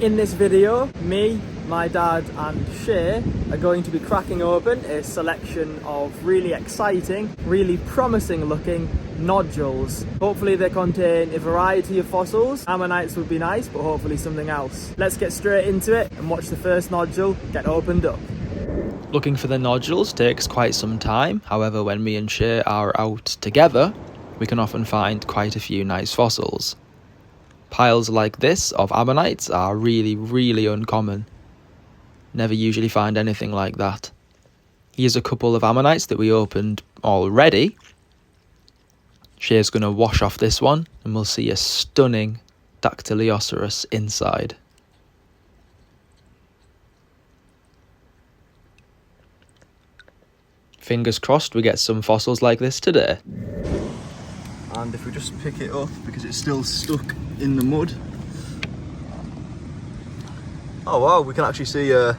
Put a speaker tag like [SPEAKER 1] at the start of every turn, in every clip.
[SPEAKER 1] In this video, me, my dad and Shay are going to be cracking open a selection of really exciting, really promising looking nodules. Hopefully they contain a variety of fossils. Ammonites would be nice, but hopefully something else. Let's get straight into it and watch the first nodule get opened up.
[SPEAKER 2] Looking for the nodules takes quite some time. However, when me and Shay are out together, we can often find quite a few nice fossils. Piles like this of ammonites are really uncommon. Never usually find anything like that. Here's a couple of ammonites that we opened already. Shay's going to wash off this one and we'll see a stunning Dactylioceras inside. Fingers crossed we get some fossils like this today.
[SPEAKER 3] And if we just pick it up, because it's still stuck in the mud. Oh wow, we can actually see a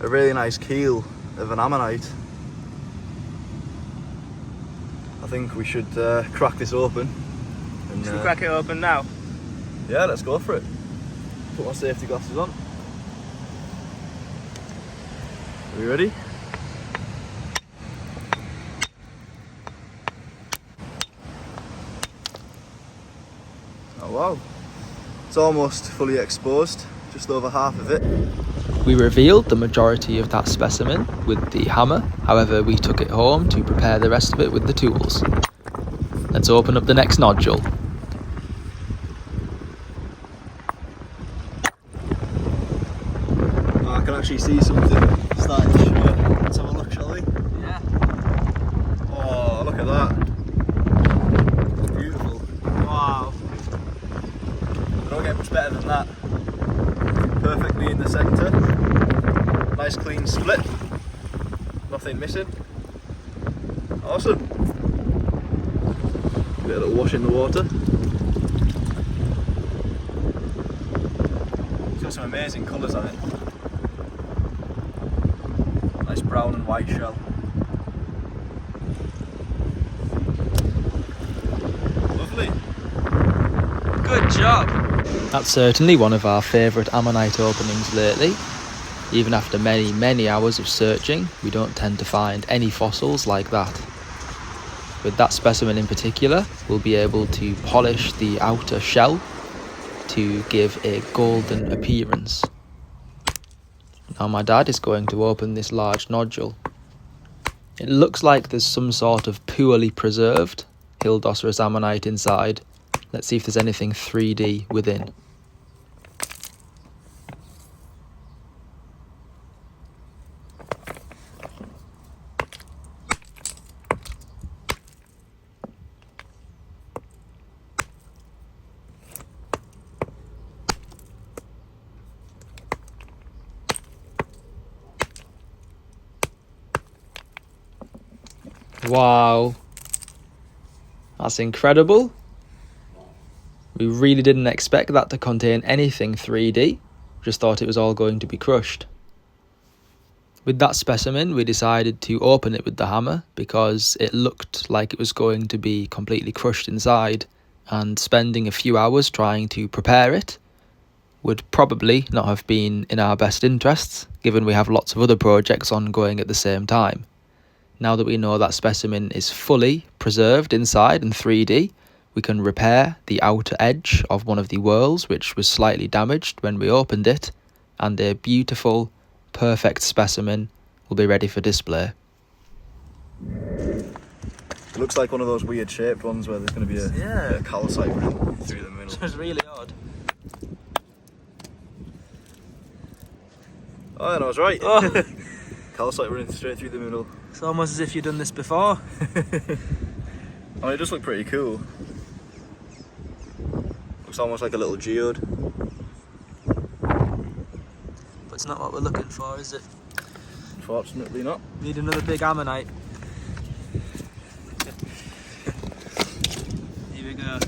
[SPEAKER 3] really nice keel of an ammonite. I think we should crack this open. And,
[SPEAKER 1] Should we crack it open now?
[SPEAKER 3] Yeah, let's go for it. Put my safety glasses on. Are we ready? Oh wow, it's almost fully exposed, just over half of it.
[SPEAKER 2] We revealed the majority of that specimen with the hammer, however we took it home to prepare the rest of it with the tools. Let's open up the next nodule.
[SPEAKER 3] Oh, I can actually see something starting to show. Let's have a look, shall we?
[SPEAKER 1] Yeah.
[SPEAKER 3] Oh, look at that. It's beautiful.
[SPEAKER 1] Wow.
[SPEAKER 3] I don't get much better than that. Perfectly in the centre. Nice clean split. Nothing missing. Awesome. Get a little wash in the water. It's got some amazing colours on it. Nice brown and white shell. Lovely.
[SPEAKER 1] Good job.
[SPEAKER 2] That's certainly one of our favourite ammonite openings lately. Even after many hours of searching, we don't tend to find any fossils like that. With that specimen in particular, we'll be able to polish the outer shell to give a golden appearance. Now my dad is going to open this large nodule. It looks like there's some sort of poorly preserved Hildoceras ammonite inside. Let's see if there's anything 3D within. Wow, that's incredible. We really didn't expect that to contain anything 3D, just thought it was all going to be crushed. With that specimen, we decided to open it with the hammer because it looked like it was going to be completely crushed inside, and spending a few hours trying to prepare it would probably not have been in our best interests, given we have lots of other projects ongoing at the same time. Now that we know that specimen is fully preserved inside and 3D, we can repair the outer edge of one of the whorls, which was slightly damaged when we opened it, and a beautiful, perfect specimen will be ready for display.
[SPEAKER 3] It looks like one of those weird shaped ones where there's going to be a calcite running through the middle.
[SPEAKER 1] It's really odd.
[SPEAKER 3] Oh, and I was right.
[SPEAKER 1] Oh.
[SPEAKER 3] Calcite running straight through the middle.
[SPEAKER 1] It's almost as if you've done this before.
[SPEAKER 3] Oh, it does look pretty cool. Looks almost like a little geode.
[SPEAKER 1] But it's not what we're looking for, is it?
[SPEAKER 3] Unfortunately not.
[SPEAKER 1] Need another big ammonite. Here we go.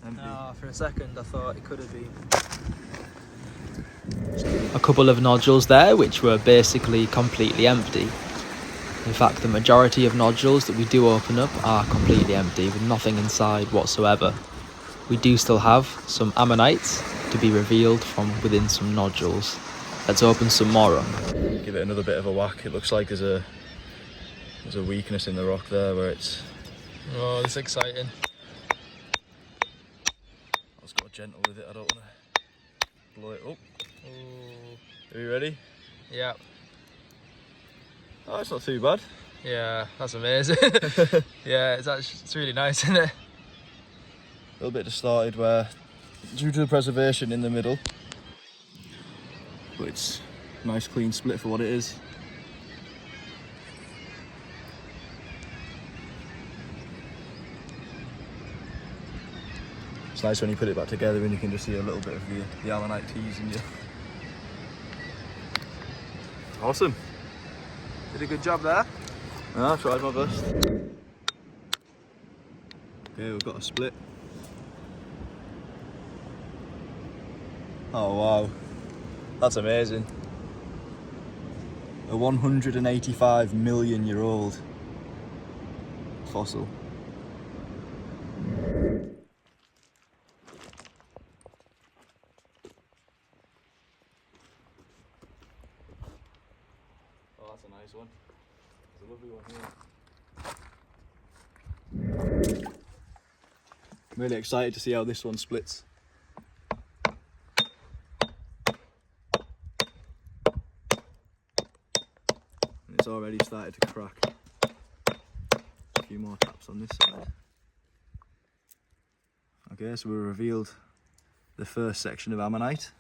[SPEAKER 3] Empty.
[SPEAKER 1] Oh, for a second I thought it could have been.
[SPEAKER 2] a couple of nodules there which were basically completely empty. In fact, the majority of nodules that we do open up are completely empty with nothing inside whatsoever. We do still have some ammonites to be revealed from within some nodules. Let's open some more up.
[SPEAKER 3] Give it another bit of a whack. It looks like there's a weakness in the rock there where it's...
[SPEAKER 2] Oh, that's exciting.
[SPEAKER 3] I was got gentle with it, I don't want to blow it up. Ooh. Are you ready?
[SPEAKER 2] Yeah.
[SPEAKER 3] Oh, it's not too bad.
[SPEAKER 2] Yeah, that's amazing. Yeah, it's really nice, isn't it?
[SPEAKER 3] A little bit distorted where, due to the preservation in the middle, but it's a nice clean split for what it is. It's nice when you put it back together and you can just see a little bit of the ammonite teas in you. Awesome.
[SPEAKER 1] Did a good job there.
[SPEAKER 3] I tried my best. Okay, we've got a split. Oh wow, that's amazing. A 185 million year old fossil. Oh, that's a nice one. It's a lovely one here. I'm really excited to see how this one splits. It's already started to crack. A few more taps on this side. Okay, so we revealed the first section of ammonite.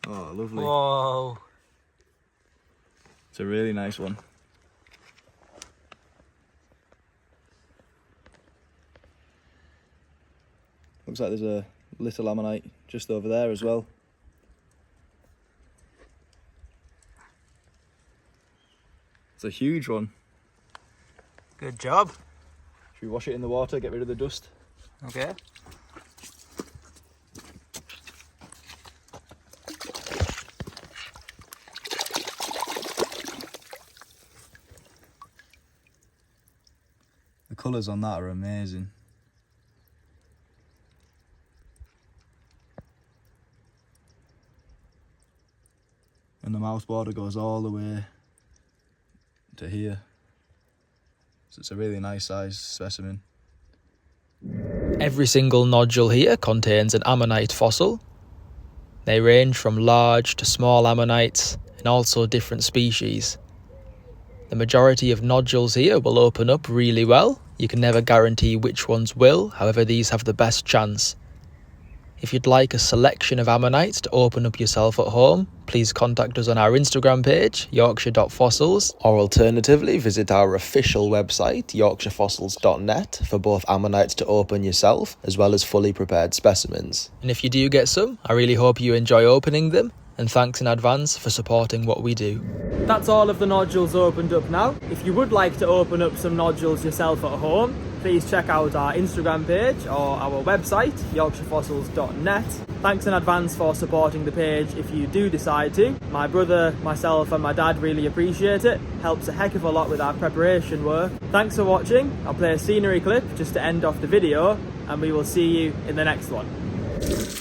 [SPEAKER 3] Oh, lovely.
[SPEAKER 2] Whoa.
[SPEAKER 3] It's a really nice one. Looks like there's a little ammonite just over there as well. It's a huge one.
[SPEAKER 2] Good job.
[SPEAKER 3] Should we wash it in the water, get rid of the dust?
[SPEAKER 2] Okay.
[SPEAKER 3] The colours on that are amazing. And the mouth border goes all the way to here. So it's a really nice size specimen.
[SPEAKER 2] Every single nodule here contains an ammonite fossil. They range from large to small ammonites and also different species. The majority of nodules here will open up really well. You can never guarantee which ones will, however these have the best chance. If you'd like a selection of ammonites to open up yourself at home, please contact us on our Instagram page, yorkshire.fossils, or alternatively visit our official website, yorkshirefossils.net, for both ammonites to open yourself, as well as fully prepared specimens. And if you do get some, I really hope you enjoy opening them, and thanks in advance for supporting what we do.
[SPEAKER 1] That's all of the nodules opened up now. If you would like to open up some nodules yourself at home, please check out our Instagram page or our website, yorkshirefossils.net. Thanks in advance for supporting the page if you do decide to. My brother, myself and my dad really appreciate it. Helps a heck of a lot with our preparation work. Thanks for watching. I'll play a scenery clip just to end off the video, and we will see you in the next one.